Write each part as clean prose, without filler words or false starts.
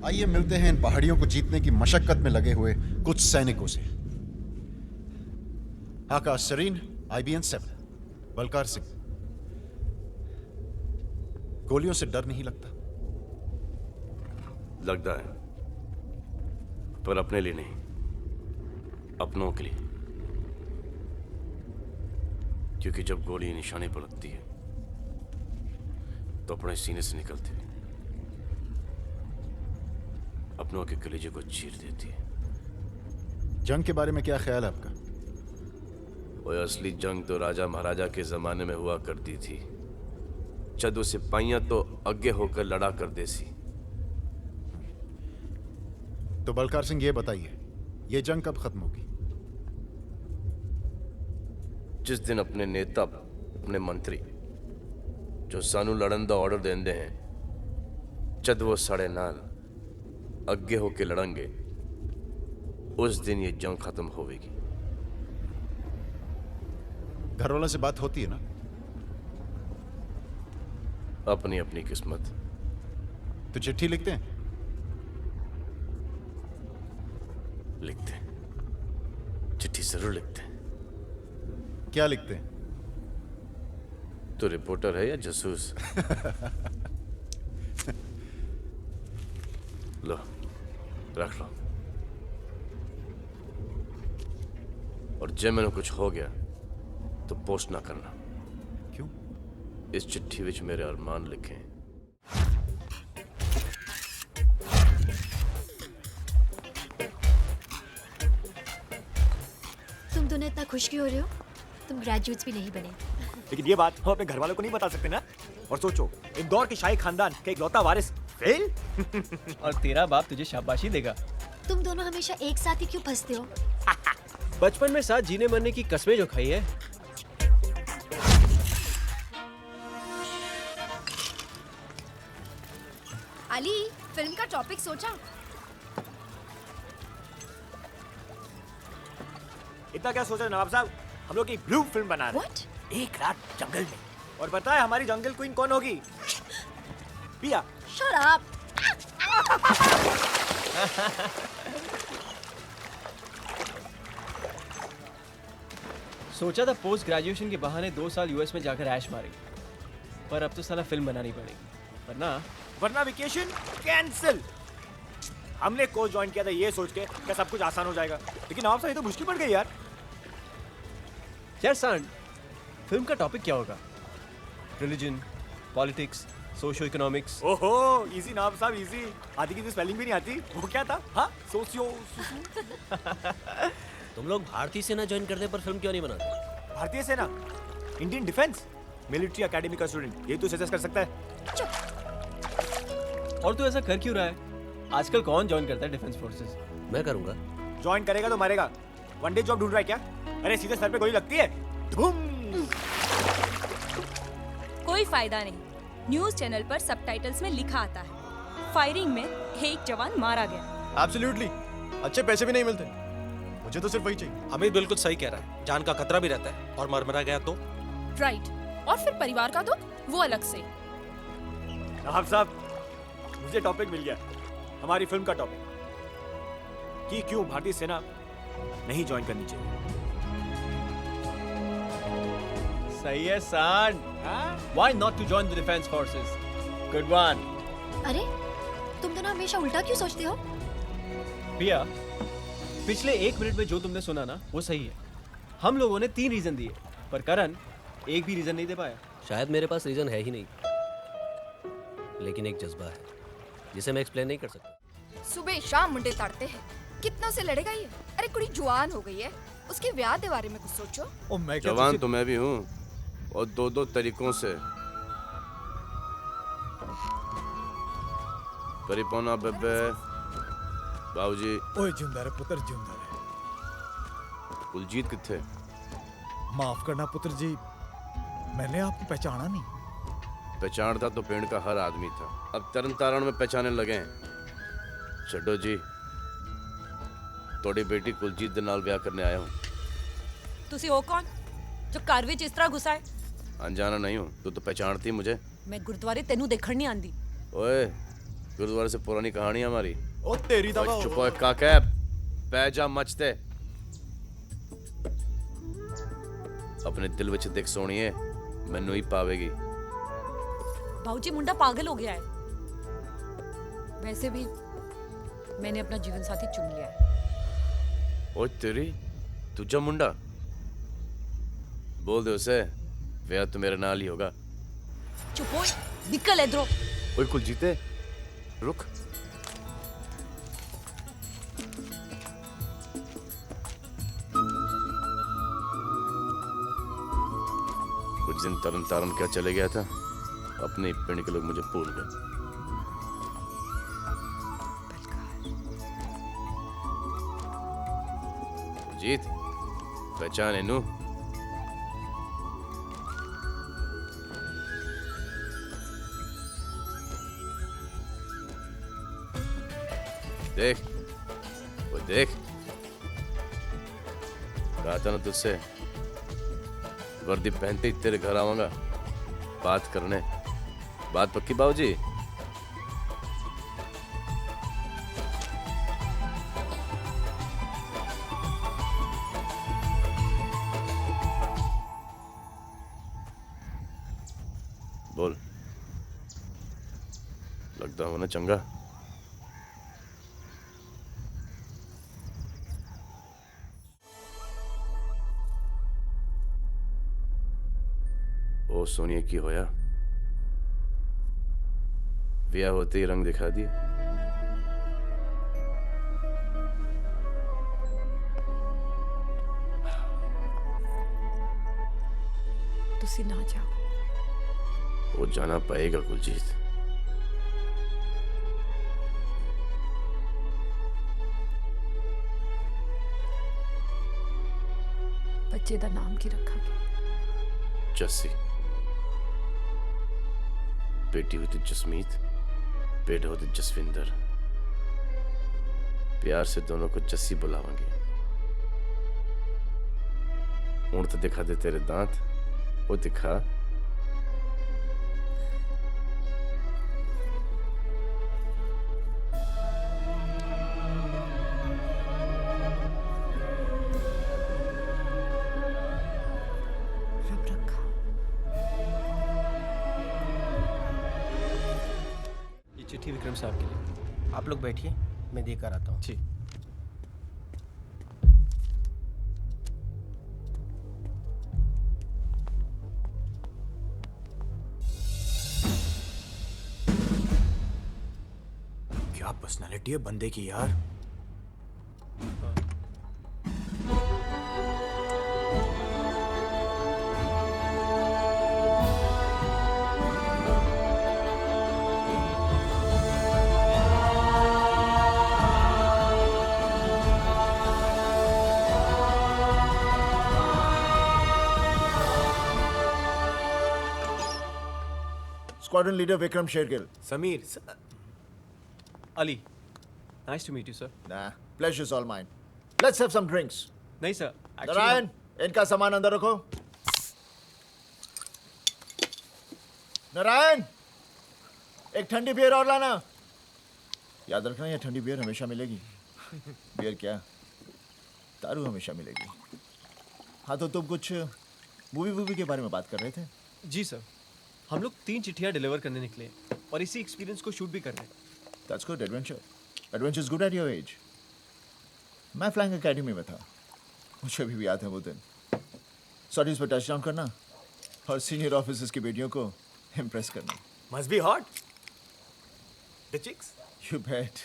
आइए मिलते हैं इन पहाड़ियों को जीतने की मशक्कत में लगे हुए कुछ सैनिकों से। आकाश सरीन, IBN 7, बलकार सिंह। गोलियों से डर नहीं लगता? लगता है, पर अपने लिए नहीं, अपनों के लिए। क्योंकि जब गोली निशाने पर लगती है तो अपने सीने से निकलती है, अपनों के कलेजे को चीर देती है। जंग के बारे में क्या ख्याल है आपका? वो असली जंग तो राजा महाराजा के जमाने में हुआ करती थी। जब सिपाहियां तो आगे होकर लड़ा करते सी। तो बलकार सिंह ये बताइए, ये जंग कब खत्म होगी? जिस दिन अपने नेता, अपने मंत्री जो सानू लड़न का ऑर्डर देंदे हैं, जब वो साढ़े नाल अगे होके लड़ेंगे, उस दिन ये जंग खत्म होगी। घर वालों से बात होती है ना? अपनी अपनी किस्मत। तो चिट्ठी लिखते हैं? लिखते हैं, चिट्ठी जरूर लिखते हैं। क्या लिखते हैं? तो रिपोर्टर है या जासूस? लो, रख लो। और जब मैंने कुछ हो गया तो पोस्ट ना करना। क्यों? इस चिट्ठी विच मेरे अरमान लिखे हैं। तुम दोनों इतना खुश क्यों हो रहे हो? तुम ग्रेजुएट्स भी नहीं बने। लेकिन ये बात हम अपने घर वालों को नहीं बता सकते ना। और सोचो, इंदौर के शाही खानदान का इकलौता वारिस फेल। और तेरा बाप तुझे शाबाशी देगा। तुम दोनों हमेशा एक साथ ही क्यों फंसते हो? बचपन में साथ जीने मरने की कस्में जो खाई है। अली, फिल्म का टॉपिक सोचा? इतना क्या सोच रहे नवाब साहब, हम लोग एक ब्लू फिल्म बना रहे हैं। What? एक रात जंगल में। और पता है हमारी जंगल क्वीन कौन होगी? पिया। Shut up! सोचा था पोस्ट ग्रेजुएशन के बहाने 2 साल यूएस में जाकर ऐश मारेंगे, पर अब तो साला फिल्म बनानी पड़ेगी, वरना वेकेशन कैंसिल। हमने कोर्स ज्वाइन किया था ये सोच के कि सब कुछ आसान हो जाएगा, लेकिन नवाब साहब ये तो मुश्किल पड़ गई यार। यार सांड, फिल्म का टॉपिक क्या होगा? Religion, politics, socio economics? ओहो, इजी नवाब साहब, इजी। आधी की तो स्पेलिंग भी नहीं आती। वो क्या था? हाँ, सोशियो। तुम लोग भारतीय सेना ज्वाइन करने पर फिल्म क्यों नहीं बनाते? भारतीय सेना, इंडियन डिफेंस, मिलिट्री एकेडमी का स्टूडेंट, ये तो सजेस्ट कर सकता है। और तू ऐसा कर क्यों रहा है? आजकल कौन ज्वाइन करता है डिफेंस फोर्सेस? मैं करूंगा। ज्वाइन करेगा तो मरेगा। वन डे जॉब ढूंढ रहा है क्या? अरे सीधे सर पे गोली लगती है, धूम। कोई फायदा नहीं। न्यूज चैनल पर सबटाइटल्स में लिखा आता है, फायरिंग में एक जवान मारा गया। एब्सोल्युटली, अच्छे पैसे भी नहीं मिलते। मुझे तो सिर्फ वही चाहिए। अमित बिल्कुल सही कह रहा है, जान का खतरा भी रहता है, और मर गया तो? राइट, और फिर परिवार का दुख वो अलग से। नवाब साहब, मुझे टॉपिक मिल गया, हमारी फिल्म का टॉपिक, कि क्यों भारतीय सेना नहीं ज्वाइन करनी चाहिए। सही है सांड। Why not to join the defense forces? Good one. अरे, तुम दोनों हमेशा उल्टा क्यों सोचते हो? पिया, पिछले 1 मिनट में जो तुमने सुना ना, वो सही है। हम लोगों ने 3 रीजन दिए, पर करण एक भी रीजन नहीं दे पाया। शायद मेरे पास रीजन है ही नहीं, लेकिन एक जज्बा है जिसे मैं एक्सप्लेन नहीं कर सकता। सुबह शाम मुंडे ताड़ते हैं, कितनों से लड़ेगा ये? अरे कुड़ी जुआन हो गई है, उसके ब्याह के बारे में कुछ सोचो। ओ मैं क्या जवान तो मैं भी हूँ, और 2 तरीकों से। परिपोना बेबे, बाबूजी। ओए जिंदा रे पुत्र, जिंदा रे। कुलजीत किथे? माफ करना पुत्र जी, मैंने आपको पहचाना नहीं। पहचानता तो पेड़ का हर आदमी था, अब तरन तारण में पहचाने लगे हैं। छड्डो जी, थोड़ी बेटी कुलजीत दे नाल ब्याह करने आया हूँ। तुसी हो कौन जो घर विच इस तरह घुसा है? अनजाना नहीं हूँ, तू तो पहचानती मुझे। मैं गुरुद्वारे तेनू देखण नहीं आंदी। ओए, गुरुद्वारे से पुरानी कहानी है हमारी। ओ तेरी दवा चुप हो काके, पैजा मचते। अपने दिल विच देख सोनिए, मैनू ही पावेगी। भाऊजी मुंडा पागल हो गया है। वैसे भी मैंने अपना जीवन साथी चुन लिया है। ओए तेरी तुझा मुंडा, बोल दे उसे ब्याह तो मेरे नाल ही होगा। चुप हो, निकल इधरों। ओए कुलजीते रुक। कुछ दिन तरन तारन क्या चले गया था, अपने ही पिंड के लोग मुझे भूल गए। जीत पहचान है नू। देख वो देख, कहा था ना तुझसे, वर्दी पहनते ही तेरे घर आऊंगा बात करने। बात पक्की बाबूजी? बोल, लगता हो ना चंगा। ओ सोनिया की होया, ब्याह होते ही रंग दिखा दिए। तुसी ना जाओ। वो जाना पाएगा कुलजीत। बच्चे दा नाम की रखा? जस्सी। बेटी हुई तो जसमीत, बेटा हो तो जसविंदर। प्यार से दोनों को जस्सी बुलावांगे। ऊँट तो दिखा दे तेरे दांत, वो दिखा। रब रखा। ये चिट्ठी विक्रम साहब के लिए। आप लोग बैठिए, मैं देकर आता हूँ। जी। क्या पर्सनालिटी है बंदे की यार। Squadron leader Vikram Shergill. Sameer Ali, nice to meet you sir. Nah, pleasure's all mine. Let's have some drinks. नहीं सर, नारायण, इनका सामान अंदर रखो। नारायण, एक ठंडी बियर और लाना। याद रखना, ये ठंडी बियर हमेशा मिलेगी। बियर क्या, दारू हमेशा मिलेगी। हाँ तो तुम कुछ मूवी के बारे में बात कर रहे थे। जी सर, हम लोग 3 चिट्ठियाँ डिलीवर करने निकले और इसी एक्सपीरियंस को शूट भी कर रहे हैं। That's good, adventure. Adventure is good at your age. मैं फ्लाइंग एकेडमी में था, मुझे अभी भी याद है वो दिन। स्टडीज पर टच डाउन करना और सीनियर ऑफिसर्स की बेटियों को इम्प्रेस करना। Must be hot the chicks. You bet.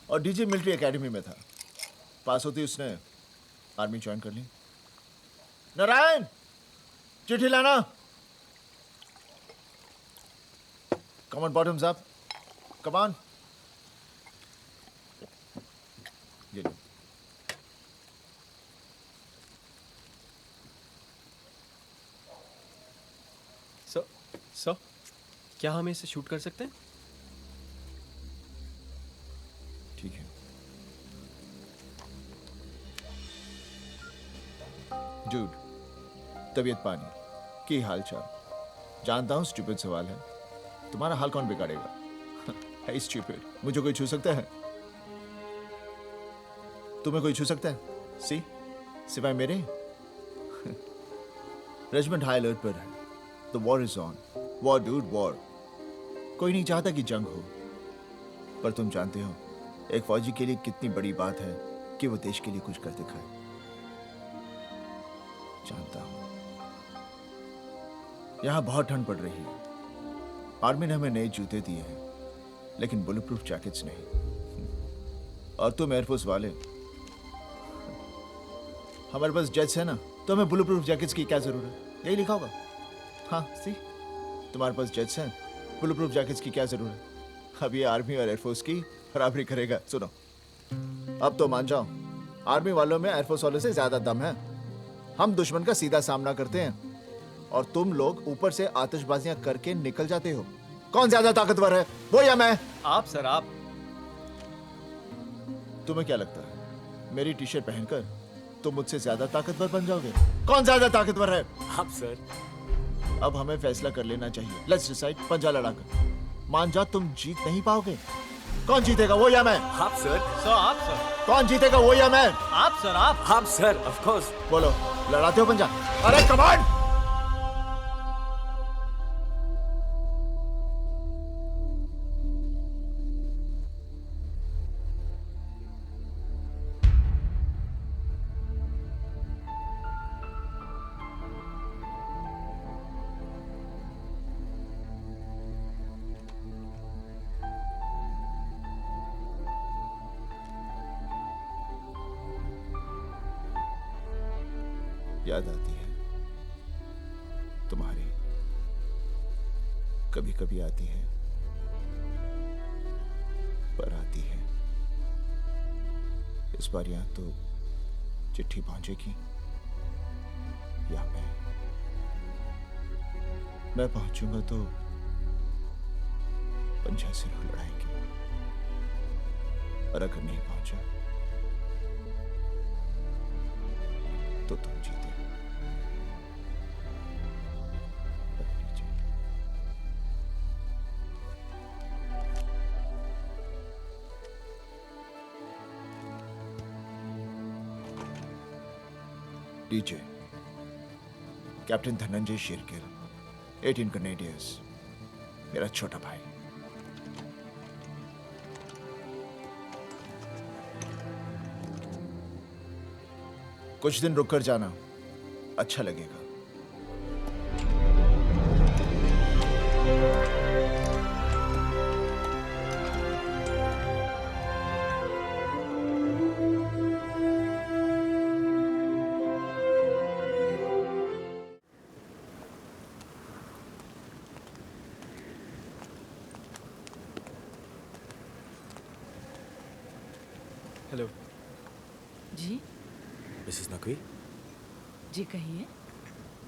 और डीजी मिलिट्री एकेडमी में था, पास होती उसने आर्मी ज्वाइन कर ली। नारायण, चिट्ठी लाना। Come on, bottoms up. Come on. ये लो। सर, क्या हम इसे शूट कर सकते हैं? ठीक है। Dude, तबीयत पानी की हाल चाल। जानता हूँ स्टूपिड सवाल है, तुम्हारा हाल कौन बिगाड़ेगा? Hey stupid, मुझे कोई छू सकता है? तुम्हें कोई छू सकता है? सी, सिवाय मेरे? रेजिमेंट हाई अलर्ट पर है। The war is on. War dude, war. कोई नहीं चाहता कि जंग हो, पर तुम जानते हो एक फौजी के लिए कितनी बड़ी बात है कि वो देश के लिए कुछ कर दिखाए। जानता हूं यहां बहुत ठंड पड़ रही है। आर्मी ने हमें नए जूते दिए हैं, लेकिन बुलेट प्रूफ जैकेट्स नहीं। और तुम एयरफोर्स वाले, हमारे पास जेट्स है ना, तो हमें बुलेट प्रूफ जैकेट्स की क्या जरूरत है? यही लिखा होगा। हाँ सी, तुम्हारे पास जेट्स हैं, बुलेट प्रूफ जैकेट्स की क्या जरूरत है? अब ये आर्मी और एयरफोर्स की बराबरी करेगा। सुनो, अब तो मान जाओ, आर्मी वालों में एयरफोर्स वालों से ज्यादा दम है। हम दुश्मन का सीधा सामना करते हैं और तुम लोग ऊपर से आतिशबाजियां करके निकल जाते हो। कौन ज्यादा ताकतवर है, वो या मैं? आप सर, आप। तुम्हें क्या लगता है मेरी टी शर्ट पहनकर तुम मुझसे ज्यादा ताकतवर बन जाओगे? कौन ज्यादा ताकतवर है? आप सर। अब हमें फैसला कर लेना चाहिए। लेट्स डिसाइड, पंजा लड़ाकर। मान जाओ तुम जीत नहीं पाओगे, कौन जीतेगा, वो या मैं? आप सर। सर आप सर। कौन जीतेगा, वो या मैं? आप सर, आप। आप सर, ऑफ कोर्स। बोलो, लड़ाते हो पंजा? अरे कमांड! याद आती है तुम्हारी, कभी कभी आती है, पर आती है। इस बार यहाँ तो चिट्ठी पहुंचेगी या मैं पहुंचूंगा तो पंजा से लड़ाएंगे, और अगर नहीं पहुंचा तो तुम जीते। DJ captain Dhananjay Shergill, 18 Canadians, मेरा छोटा भाई। कुछ दिन रुक कर जाना, अच्छा लगेगा। हेलो जी मिसेस नकवी। जी कहिए।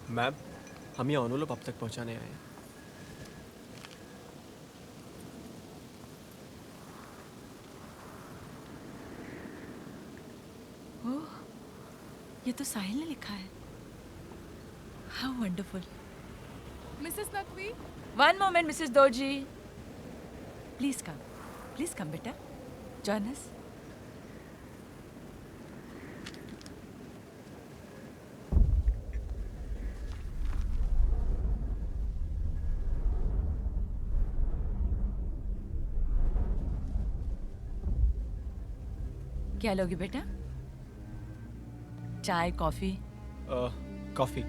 मैम, हम ये ऑनोलो अब तक पहुंचाने आए हैं। ओह, ये तो साहिल ने लिखा है। How wonderful. Mrs Naqvi. One moment Mrs Dorji, please come बेटा, जॉइन अस। क्या लोगी बेटा? चाय, कॉफी? कॉफी।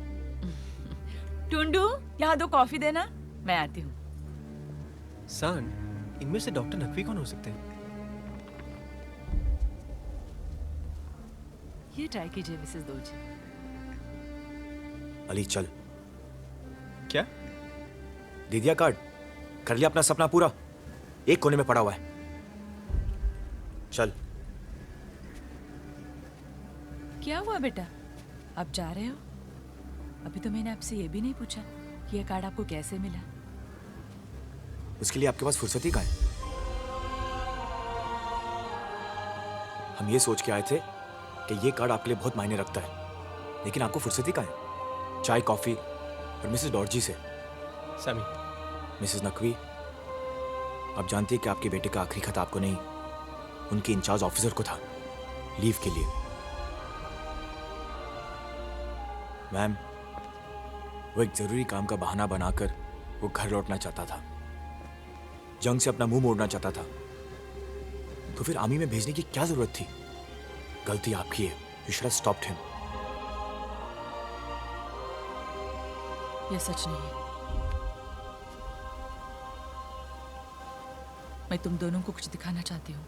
टुंडू, यहाँ 2 कॉफी देना, मैं आती हूँ। सन, इनमें से डॉक्टर नकवी कौन हो सकते हैं? ये ट्राई कीजिए मिसेस दोरजी। अली चल। क्या? दे दिया कार्ड, कर लिया अपना सपना पूरा, एक कोने में पड़ा हुआ है। चल। क्या हुआ बेटा, अब जा रहे हो? अभी तो मैंने आपसे ये भी नहीं पूछा कि ये कार्ड आपको कैसे मिला। उसके लिए आपके पास फुर्सत ही कहाँ है? हम ये सोच के आए थे कि ये कार्ड आपके लिए बहुत मायने रखता है, लेकिन आपको फुर्सत ही कहाँ है? चाय, कॉफी और मिसेस डॉर्जी से। समी। मिसेस नकवी, आप जानती है कि आपके बेटे का आखिरी खत आपको नहीं, उनके इंचार्ज ऑफिसर को था, लीव के लिए। मैम, वो एक जरूरी काम का बहाना बनाकर वो घर लौटना चाहता था, जंग से अपना मुंह मोड़ना चाहता था। तो फिर आर्मी में भेजने की क्या जरूरत थी? गलती आपकी है। You should have stopped him. यह सच नहीं है। मैं तुम दोनों को कुछ दिखाना चाहती हूँ।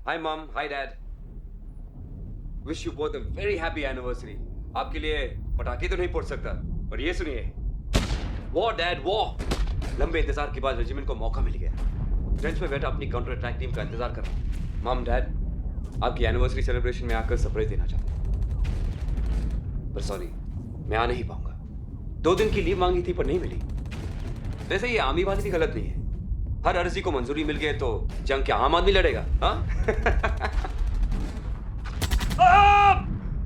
Hi mom, hi dad. Wish you both a very happy anniversary. आपके लिए पटाखे तो नहीं फोड़ सकता, पर ये सुनिए, War dad, war. लंबे इंतजार के बाद रेजिमेंट को मौका मिल गया। ट्रेंच में बैठा अपनी काउंटर अटैक टीम का इंतजार कर रहा हूँ। मॉम डैड, आपकी एनिवर्सरी सेलिब्रेशन में आकर सरप्राइज देना चाहता हूँ, पर सॉरी, मैं आ नहीं पाऊंगा। 2 दिन की लीव मांगी थी पर नहीं मिली। वैसे ये आर्मी वाली भी गलत नहीं है। हर अर्जी को मंजूरी मिल गई तो जंग क्या आम आदमी लड़ेगा? हाँ?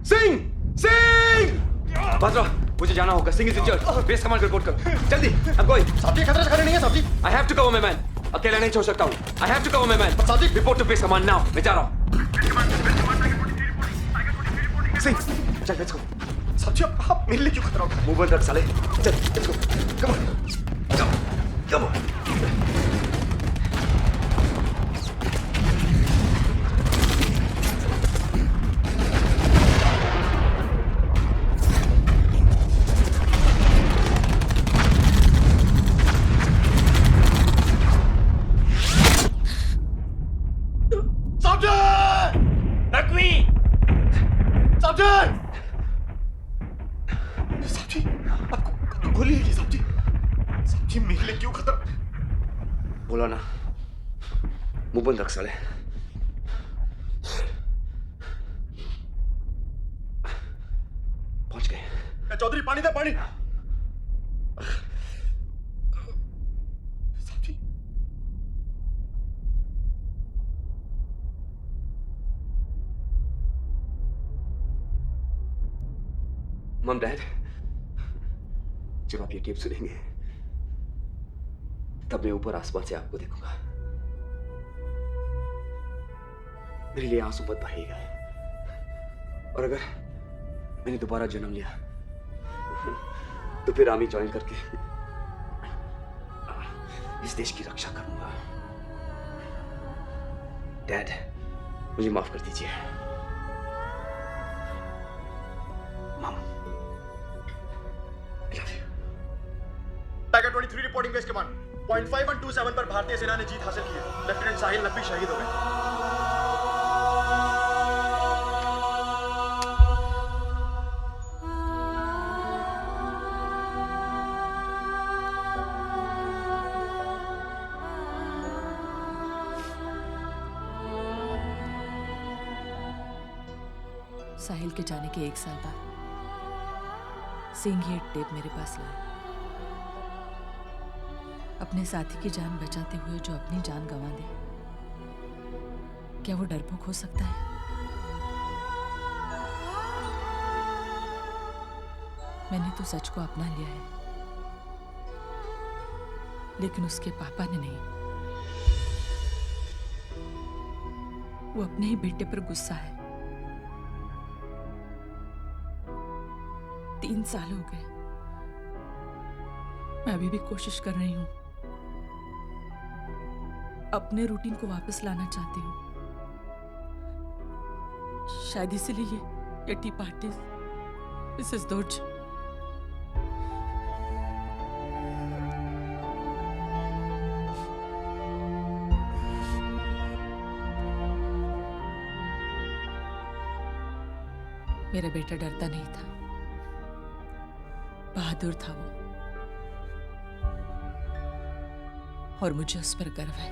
सिंह! सिंह! बाजरा, मुझे जाना होगा। Singh is injured. Base command को रिपोर्ट कर। जल्दी, आई एम गोइंग। साहब जी, खतरे से खड़े नहीं है साहब जी। I have to cover my man. अकेला नहीं छोड़ सकता हूँ। I have to cover my man. साहब जी, report to base command now. मैं जा रहा हूँ। सिंह, चल लेट्स गो। साहब जी, आप मेरे लिए क्यों खतरा उठा? मूव रख साले। चल let's go. Come on. Come on. बोला ना, मुंह बंद रख साले। पहुंच गए। चौधरी, पानी दे, पानी। साहब जी, मम डैड, जब आप ये टेप सुनेंगे तब मैं ऊपर आसमान से आपको देखूंगा। मेरे लिए आंसू मत बहाइएगा। और अगर मैंने दोबारा जन्म लिया तो फिर आर्मी ज्वाइन करके इस देश की रक्षा करूंगा। डैड, मुझे माफ कर दीजिए। मम, I love you. Tiger 23 reporting base command. Point 5127 पर भारतीय सेना ने जीत हासिल की है। लेफ्टिनेंट साहिल नकवी शहीद हो गए। साहिल के जाने के 1 साल बाद सिंह ये टेप मेरे पास लाया। अपने साथी की जान बचाते हुए जो अपनी जान गंवा दे, क्या वो डरपोक हो सकता है? मैंने तो सच को अपना लिया है, लेकिन उसके पापा ने नहीं। वो अपने ही बेटे पर गुस्सा है। 3 साल हो गए। मैं अभी भी कोशिश कर रही हूं। अपने रूटीन को वापस लाना चाहती हूँ। शायद इसीलिए ये टी पार्टी मिसेस दोर्ज। मेरा बेटा डरता नहीं था, बहादुर था वो, और मुझे उस पर गर्व है।